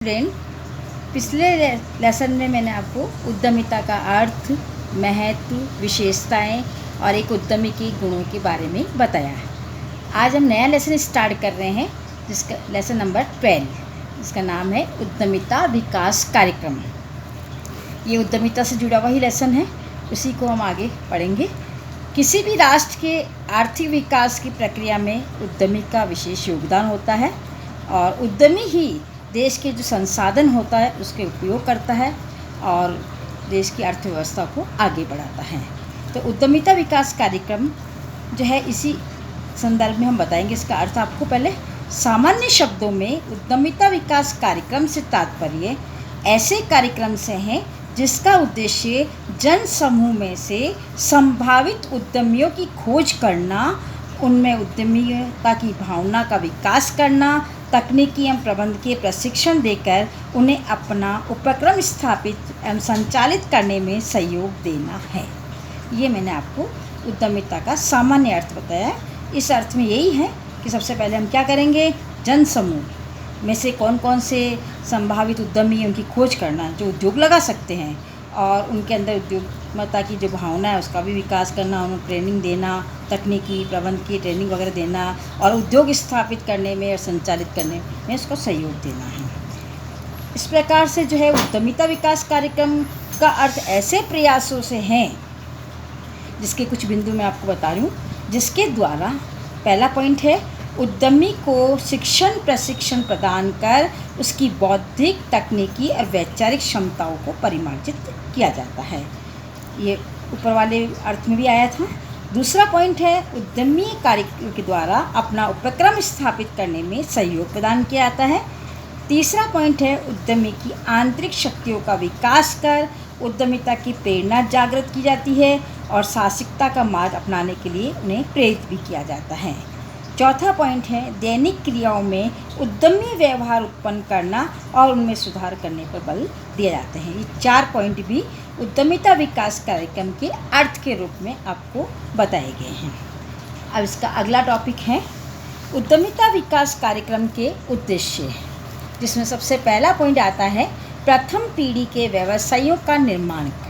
Friend, पिछले lesson में मैंने आपको उद्यमिता का अर्थ, महत्व, विशेषताएं और एक उद्यमी के गुणों के बारे में बताया है। आज हम नया लेसन स्टार्ट कर रहे हैं जिसका लेसन नंबर 12, जिसका नाम है उद्यमिता विकास कार्यक्रम। ये उद्यमिता से जुड़ा हुआ ही लेसन है, उसी को हम आगे पढ़ेंगे। किसी भी राष्ट्र के आर्थिक विकास की प्रक्रिया में उद्यमी का विशेष योगदान होता है और उद्यमी ही देश के जो संसाधन होता है उसके उपयोग करता है और देश की अर्थव्यवस्था को आगे बढ़ाता है। तो उद्यमिता विकास कार्यक्रम जो है, इसी संदर्भ में हम बताएंगे इसका अर्थ आपको। पहले सामान्य शब्दों में उद्यमिता विकास कार्यक्रम से तात्पर्य ऐसे कार्यक्रम से है जिसका उद्देश्य जन समूह में से संभावित उद्यमियों की खोज करना, उनमें उद्यमिता की भावना का विकास करना, तकनीकी एवं प्रबंधकीय प्रशिक्षण देकर उन्हें अपना उपक्रम स्थापित एवं संचालित करने में सहयोग देना है। ये मैंने आपको उद्यमिता का सामान्य अर्थ बताया। इस अर्थ में यही है कि सबसे पहले हम क्या करेंगे, जन समूह में से कौन कौन से संभावित उद्यमी उनकी खोज करना जो उद्योग लगा सकते हैं और उनके अंदर उद्यमिता की जो भावना है उसका भी विकास करना, उन्हें ट्रेनिंग देना, तकनीकी प्रबंध की ट्रेनिंग वगैरह देना और उद्योग स्थापित करने में और संचालित करने में उसको सहयोग देना है। इस प्रकार से जो है उद्यमिता विकास कार्यक्रम का अर्थ ऐसे प्रयासों से हैं जिसके कुछ बिंदु मैं आपको बता रही हूँ, जिसके द्वारा पहला पॉइंट है उद्यमी को शिक्षण प्रशिक्षण प्रदान कर उसकी बौद्धिक, तकनीकी और वैचारिक क्षमताओं को परिमार्जित किया जाता है। ये ऊपर वाले अर्थ में भी आया था। दूसरा पॉइंट है उद्यमी कार्यक्रम के द्वारा अपना उपक्रम स्थापित करने में सहयोग प्रदान किया जाता है। तीसरा पॉइंट है उद्यमी की आंतरिक शक्तियों का विकास कर उद्यमिता की प्रेरणा जागृत की जाती है और साहसिकता का मार्ग अपनाने के लिए उन्हें प्रेरित भी किया जाता है। चौथा पॉइंट है दैनिक क्रियाओं में उद्यमी व्यवहार उत्पन्न करना और उनमें सुधार करने पर बल दिए जाते हैं। ये 4 पॉइंट भी उद्यमिता विकास कार्यक्रम के अर्थ के रूप में आपको बताए गए हैं। अब इसका अगला टॉपिक है उद्यमिता विकास कार्यक्रम के उद्देश्य, जिसमें सबसे पहला पॉइंट आता है प्रथम पीढ़ी के व्यवसायियों का निर्माण करना।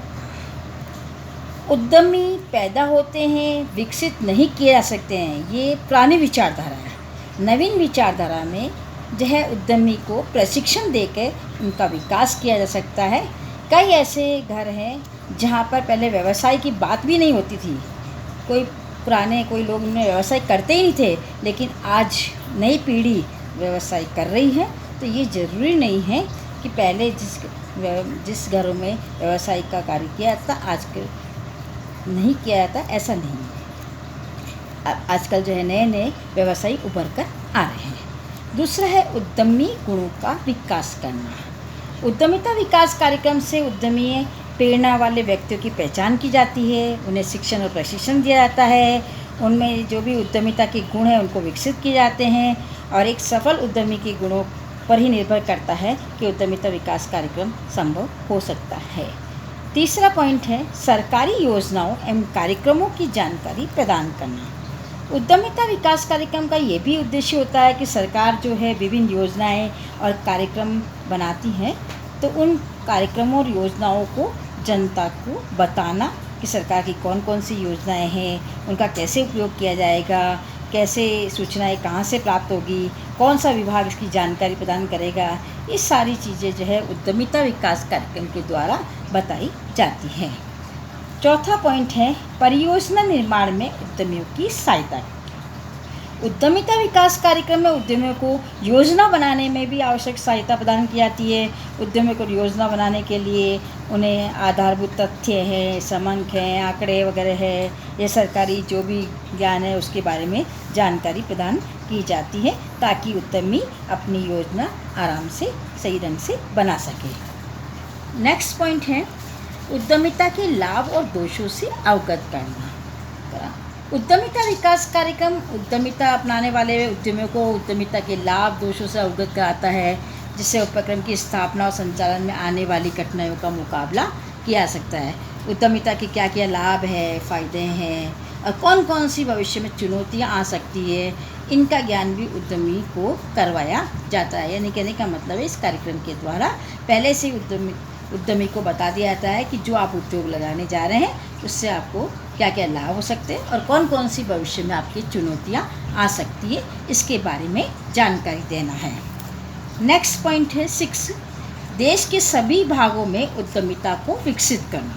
उद्यमी पैदा होते हैं, विकसित नहीं किए जा सकते हैं, ये पुरानी विचारधारा है। नवीन विचारधारा में जो है उद्यमी को प्रशिक्षण देकर उनका विकास किया जा सकता है। कई ऐसे घर हैं जहाँ पर पहले व्यवसाय की बात भी नहीं होती थी, कोई लोग उनमें व्यवसाय करते ही नहीं थे, लेकिन आज नई पीढ़ी व्यवसाय कर रही है। तो ये ज़रूरी नहीं है कि पहले जिस घरों में व्यवसाय का कार्य किया था आज नहीं किया जाता, ऐसा नहीं है। आजकल जो है नए नए व्यवसायी उभर कर आ रहे हैं। दूसरा है उद्यमी गुणों का विकास करना। उद्यमिता विकास कार्यक्रम से उद्यमी प्रेरणा वाले व्यक्तियों की पहचान की जाती है, उन्हें शिक्षण और प्रशिक्षण दिया जाता है, उनमें जो भी उद्यमिता के गुण हैं उनको विकसित किए जाते हैं और एक सफल उद्यमी के गुणों पर ही निर्भर करता है कि उद्यमिता विकास कार्यक्रम संभव हो सकता है। तीसरा पॉइंट है सरकारी योजनाओं एवं कार्यक्रमों की जानकारी प्रदान करना। उद्यमिता विकास कार्यक्रम का ये भी उद्देश्य होता है कि सरकार जो है विभिन्न योजनाएं और कार्यक्रम बनाती है, तो उन कार्यक्रमों और योजनाओं को जनता को बताना कि सरकार की कौन कौन सी योजनाएं हैं, उनका कैसे उपयोग किया जाएगा, कैसे सूचनाएं कहाँ से प्राप्त होगी, कौन सा विभाग इसकी जानकारी प्रदान करेगा। ये सारी चीज़ें जो है उद्यमिता विकास कार्यक्रम के द्वारा बताई जाती हैं। चौथा पॉइंट है परियोजना निर्माण में उद्यमियों की सहायता। उद्यमिता विकास कार्यक्रम में उद्यमियों को योजना बनाने में भी आवश्यक सहायता प्रदान की जाती है। उद्यमियों को योजना बनाने के लिए उन्हें आधारभूत तथ्य हैं, समंक हैं, आंकड़े वगैरह है, ये सरकारी जो भी ज्ञान है उसके बारे में जानकारी प्रदान की जाती है ताकि उद्यमी अपनी योजना आराम से सही ढंग से बना सके। नेक्स्ट पॉइंट है उद्यमिता के लाभ और दोषों से अवगत करना। उद्यमिता विकास कार्यक्रम उद्यमिता अपनाने वाले उद्यमियों को उद्यमिता के लाभ दोषों से अवगत कराता है, जिससे उपक्रम की स्थापना और संचालन में आने वाली कठिनाइयों का मुकाबला किया जा सकता है। उद्यमिता के क्या क्या लाभ है, फ़ायदे हैं और कौन कौन सी भविष्य में चुनौतियाँ आ सकती है, इनका ज्ञान भी उद्यमी को करवाया जाता है। यानी कहने का मतलब है इस कार्यक्रम के द्वारा पहले से उद्यमी को बता दिया जाता है कि जो आप उद्योग लगाने जा रहे हैं उससे आपको क्या क्या लाभ हो सकते हैं और कौन कौन सी भविष्य में आपकी चुनौतियाँ आ सकती है, इसके बारे में जानकारी देना है। नेक्स्ट पॉइंट है 6, देश के सभी भागों में उद्यमिता को विकसित करना।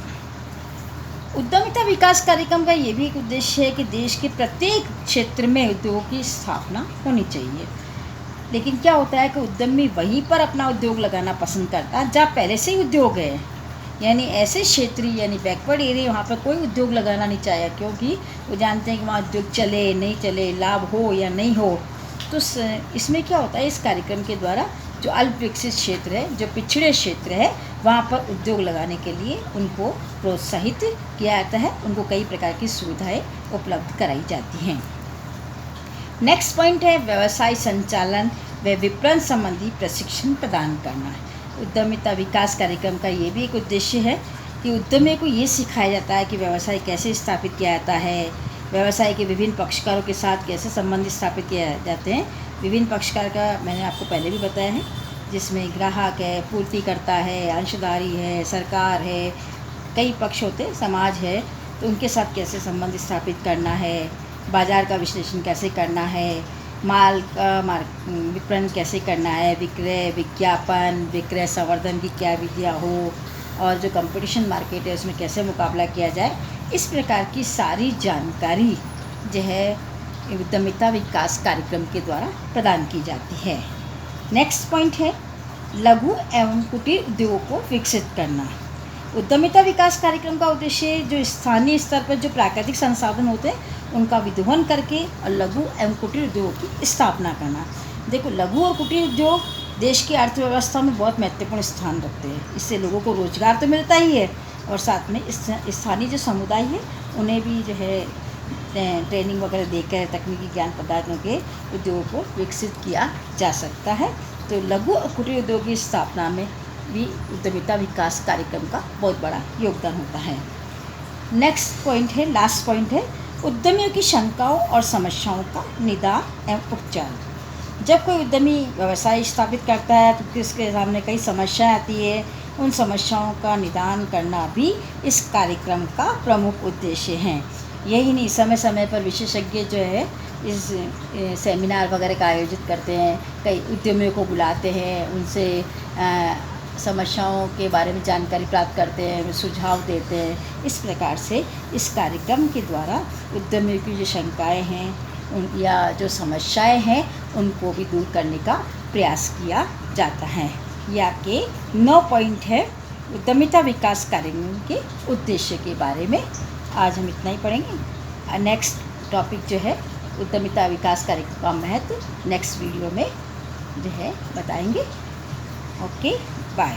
उद्यमिता विकास कार्यक्रम का ये भी एक उद्देश्य है कि देश के प्रत्येक क्षेत्र में उद्योगों की स्थापना होनी चाहिए। लेकिन क्या होता है कि उद्यमी वहीं पर अपना उद्योग लगाना पसंद करता है जहाँ पहले से ही उद्योग है। यानी ऐसे क्षेत्रीय यानी बैकवर्ड एरिया वहाँ पर कोई उद्योग लगाना नहीं चाहिए, क्योंकि वो जानते हैं कि वहाँ उद्योग चले नहीं चले, लाभ हो या नहीं हो। तो इसमें क्या होता है, इस कार्यक्रम के द्वारा जो अल्प विकसित क्षेत्र है, जो पिछड़े क्षेत्र है, वहाँ पर उद्योग लगाने के लिए उनको प्रोत्साहित किया जाता है, उनको कई प्रकार की सुविधाएं उपलब्ध कराई जाती हैं। नेक्स्ट पॉइंट है व्यवसाय संचालन व विपणन संबंधी प्रशिक्षण प्रदान करना। उद्यमिता विकास कार्यक्रम का ये भी एक उद्देश्य है कि उद्यमी को ये सिखाया जाता है कि व्यवसाय कैसे स्थापित किया जाता है, व्यवसाय के विभिन्न पक्षकारों के साथ कैसे संबंध स्थापित किए जाते हैं। विभिन्न पक्षकार का मैंने आपको पहले भी बताया है, जिसमें ग्राहक है, पूर्तिकर्ता है, अंशधारी है, सरकार है, कई पक्ष होते हैं, समाज है, तो उनके साथ कैसे संबंध स्थापित करना है, बाज़ार का विश्लेषण कैसे करना है, माल का विपणन कैसे करना है, विक्रय विज्ञापन विक्रय संवर्धन की क्या विधियाँ हो, और जो कंपटीशन मार्केट है उसमें कैसे मुकाबला किया जाए। इस प्रकार की सारी जानकारी जो है उद्यमिता विकास कार्यक्रम के द्वारा प्रदान की जाती है। नेक्स्ट पॉइंट है लघु एवं कुटीर उद्योगों को विकसित करना। उद्यमिता विकास कार्यक्रम का उद्देश्य जो स्थानीय स्तर पर जो प्राकृतिक संसाधन होते हैं उनका विदोहन करके और लघु एवं कुटीर उद्योगों की स्थापना करना। देखो, लघु और कुटीर उद्योग देश की अर्थव्यवस्था में बहुत महत्वपूर्ण स्थान रखते हैं। इससे लोगों को रोजगार तो मिलता ही है और साथ में स्थानीय जो समुदाय है उन्हें भी जो है ट्रेनिंग वगैरह देकर तकनीकी ज्ञान पदार्थों के उद्योगों को विकसित किया जा सकता है। तो लघु और कुटीर उद्योग की स्थापना में भी उद्यमिता विकास कार्यक्रम का बहुत बड़ा योगदान होता है। नेक्स्ट पॉइंट है, लास्ट पॉइंट है उद्यमियों की शंकाओं और समस्याओं का निदान एवं उपचार। जब कोई उद्यमी व्यवसाय स्थापित करता है तो उसके सामने कई समस्याएं आती है, उन समस्याओं का निदान करना भी इस कार्यक्रम का प्रमुख उद्देश्य है। यही नहीं, समय समय पर विशेषज्ञ जो है इस सेमिनार वगैरह का आयोजित करते हैं, कई उद्यमियों को बुलाते हैं, उनसे समस्याओं के बारे में जानकारी प्राप्त करते हैं, सुझाव देते हैं। इस प्रकार से इस कार्यक्रम के द्वारा उद्यमियों की जो शंकाएं हैं या जो समस्याएं हैं उनको भी दूर करने का प्रयास किया जाता है। ये आपके 9 पॉइंट है उद्यमिता विकास कार्यक्रम के उद्देश्य के बारे में। आज हम इतना ही पढ़ेंगे। नेक्स्ट टॉपिक जो है उद्यमिता विकास कार्यक्रम का महत्व नेक्स्ट वीडियो में जो है बताएंगे। Okay, bye.